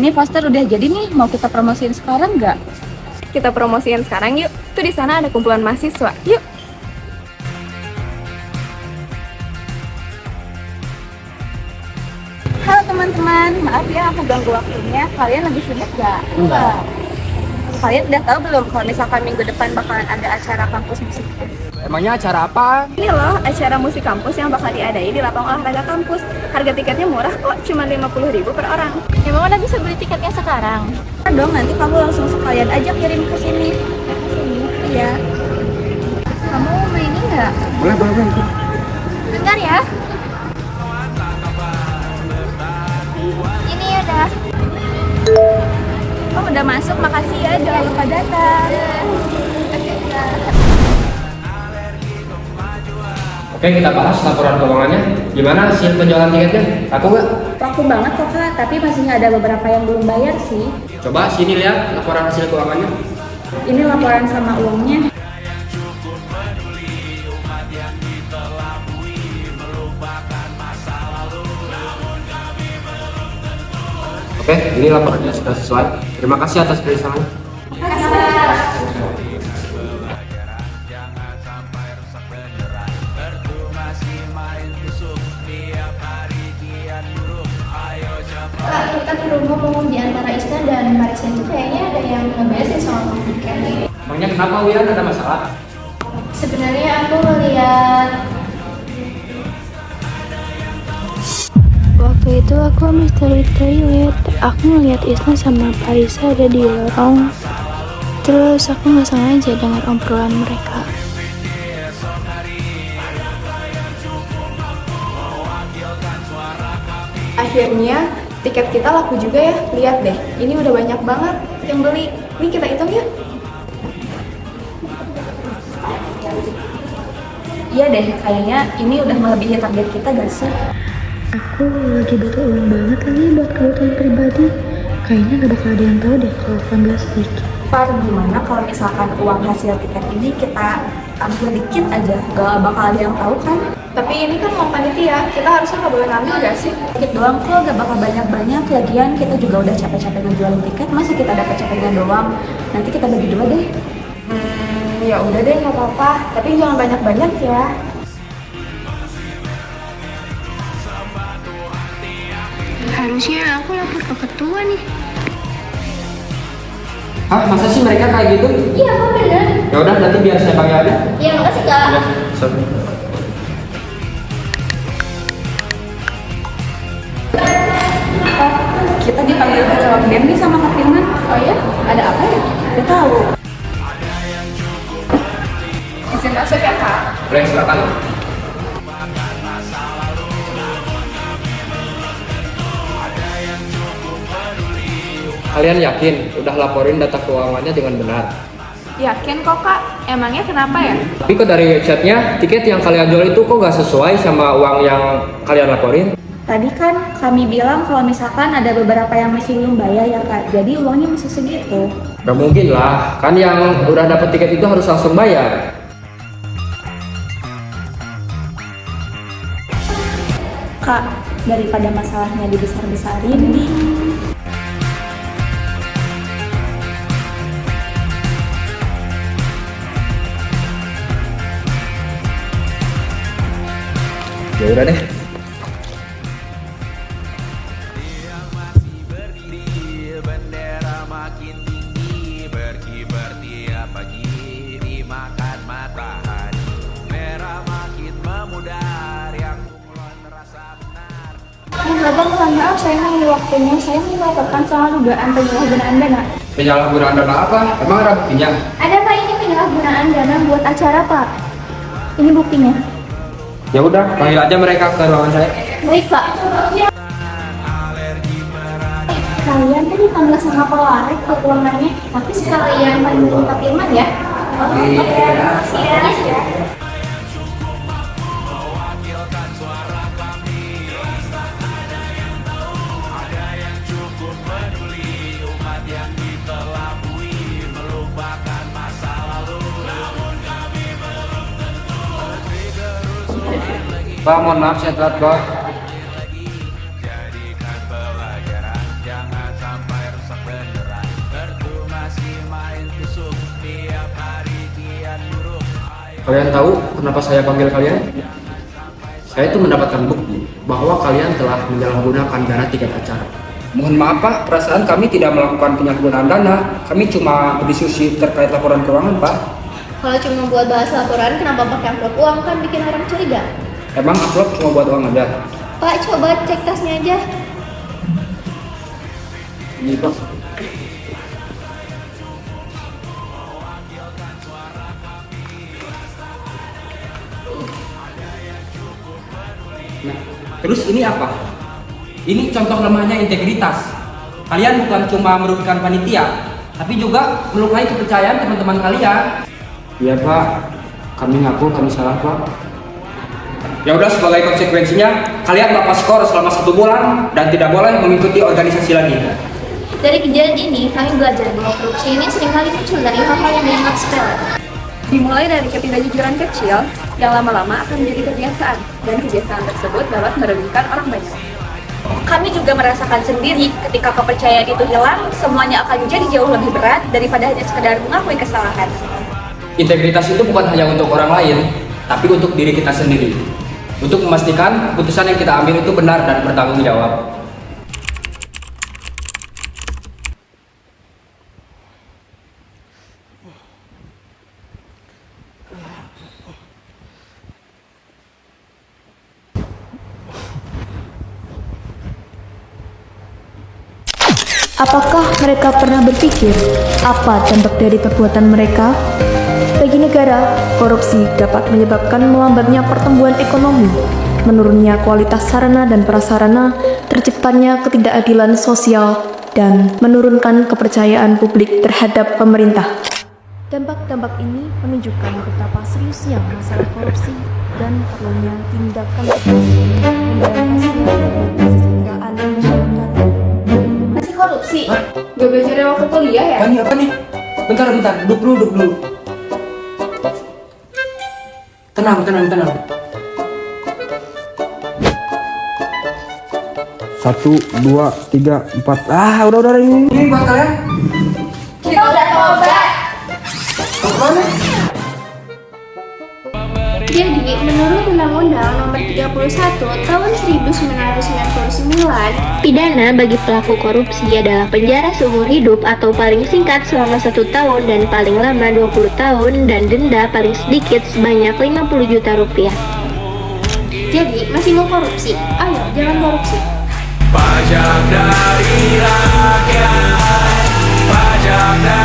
Ini poster udah jadi nih, mau kita promosiin sekarang nggak? Kita promosiin sekarang yuk. Tuh di sana ada kumpulan mahasiswa. Yuk. Halo teman-teman, maaf ya aku ganggu waktunya. Kalian lagi sibuk nggak? Enggak. Kalian udah tahu belum kalau misalkan minggu depan bakalan ada acara kampus musik? Emangnya acara apa? Ini loh acara musik kampus yang bakal diadain di lapangan olahraga kampus. Harga tiketnya murah kok, cuma 50.000 per orang. Emang udah bisa beli tiketnya sekarang? Nah, dong, nanti kamu langsung sekalian aja kirim ke sini. Iya. Kamu mainin nggak? Boleh. Bentar ya. Ini udah. Oh udah masuk, makasih ya, jangan lupa datang. Oke, kita bahas laporan keuangannya. Gimana hasil penjualan tiketnya? Laku nggak? Laku banget kok kak, tapi masih ada beberapa yang belum bayar sih. Coba sini lihat laporan hasil keuangannya. Ini laporan sama uangnya. Oke, ini laporannya sudah sesuai. Terima kasih atas kerjasamanya. Kak, kita perlu ngomong di antara Isna dan Marisa itu kayaknya ada yang ngebesin soal tiket. Emangnya kenapa Wian, ada masalah? Sebenarnya aku ngeliat Waktu itu aku habis dari toilet, aku ngeliat Isna sama Parisa ada di lorong. Terus aku nggak sengaja dengar obrolan mereka. Akhirnya tiket kita laku juga ya. Lihat deh, ini udah banyak banget yang beli. Ini kita hitung yuk. Iya deh, kayaknya ini udah melebihi target kita gak sih? Aku lagi butuh uang banget lagi buat kebutuhan pribadi. Kayaknya gak bakal ada yang tahu deh kalau Fangga sedikit. Par, gimana kalau misalkan uang hasil tiket ini kita ambil dikit aja? Gak bakal ada yang tahu kan? Tapi ini kan uang panitia, kita harusnya nggak boleh ngambil gak sih? Dikit doang kok, gak bakal banyak-banyak. Lagian kita juga udah capek-capek ngejualin tiket, masa kita dapat capeknya doang? Nanti kita bagi dua deh. Ya udah deh, nggak apa-apa. Tapi jangan banyak-banyak ya. Harusnya aku lapor ke ketua nih. Hah, masa sih mereka kayak gitu? iya kok bener. Ya udah, nanti biar saya panggil aja. Iya makasih kak. Ya, sorry. Kita dipanggil ke ruang BEM nih sama Kak Firman. Oh ya? Ada apa ya? Gak tahu. Izin masuk ya kak. Boleh, silakan. Kalian yakin udah laporin data keuangannya dengan benar? Yakin kok kak? Emangnya kenapa ya? Tapi kok dari websitenya tiket yang kalian jual itu kok nggak sesuai sama uang yang kalian laporin? Tadi kan kami bilang kalau misalkan ada beberapa yang masih belum bayar ya Kak, jadi uangnya masih segitu. Gak mungkin lah, kan yang udah dapet tiket itu harus langsung bayar. Kak, daripada masalahnya dibesar-besarin nih. Ya udah deh. Abang, mohon maaf saya mengambil waktunya. Saya melaporkan soal dugaan penyalahgunaan dana. Penyalahgunaan dana apa? Emang ada buktinya? Ada Pak, ini penyalahgunaan dana buat acara Pak. Ini buktinya. Ya udah, panggil aja mereka ke ruangan saya. Baik Pak. Kalian tadi dipanggil sama Polres ke ruangannya, tapi sekalian panggil Pak Firman ya. Oke, makasih ya. Pak, mohon maaf saya telat, Pak. Jadikan pelajaran, jangan sampai Kalian tahu kenapa saya panggil kalian? Saya itu mendapatkan bukti bahwa kalian telah menyalahgunakan dana tiket acara. Mohon maaf Pak, perasaan kami tidak melakukan penyalahgunaan dana. Kami cuma berdiskusi terkait laporan keuangan Pak. Kalau cuma buat bahas laporan, kenapa pakai amplop uang? Kan bikin orang curiga. Emang amplop cuma buat uang aja? Pak, coba cek tasnya aja. Ini Pak. Nah, terus ini apa? Ini contoh lemahnya integritas. Kalian bukan cuma merugikan panitia, tapi juga melukai kepercayaan teman-teman kalian. Iya Pak, kami ngaku kami salah Pak. Ya udah, sebagai konsekuensinya kalian lepas skor selama 1 bulan dan tidak boleh mengikuti organisasi lagi. Dari kejadian ini, kami belajar bahwa korupsi ini seringkali muncul dari hal-hal yang dianggap sepele. Dimulai dari ketidakjujuran kecil yang lama-lama akan menjadi kebiasaan, dan kebiasaan tersebut dapat merugikan orang banyak. Kami juga merasakan sendiri ketika kepercayaan itu hilang, semuanya akan menjadi jauh lebih berat daripada hanya sekedar mengakui kesalahan. Integritas itu bukan hanya untuk orang lain, tapi untuk diri kita sendiri. Untuk memastikan keputusan yang kita ambil itu benar dan bertanggung jawab. Apakah mereka pernah berpikir apa dampak dari perbuatan mereka? Bagi negara, korupsi dapat menyebabkan melambatnya pertumbuhan ekonomi, menurunnya kualitas sarana dan prasarana, terciptanya ketidakadilan sosial, dan menurunkan kepercayaan publik terhadap pemerintah. Dampak-dampak ini menunjukkan betapa seriusnya masalah korupsi dan perlunya tindakan tegas memberantasnya demi kesejahteraan masyarakat. Masih korupsi? Gak belajar dari waktu kuliah ya? Apa nih? Bentar, duduk dulu. Tenang. 1, 2, 3, 4. Udah ini buat kalian. Kita udah tobat! Kemana? Jadi, menurut Undang-Undang Nomor 31 Tahun 1999, Pidana bagi pelaku korupsi adalah penjara seumur hidup atau paling singkat selama 1 tahun dan paling lama 20 tahun dan denda paling sedikit sebanyak 50 juta rupiah. jadi masih mau korupsi? Ayo, jangan korupsi. Pajak dari rakyat, pajak dari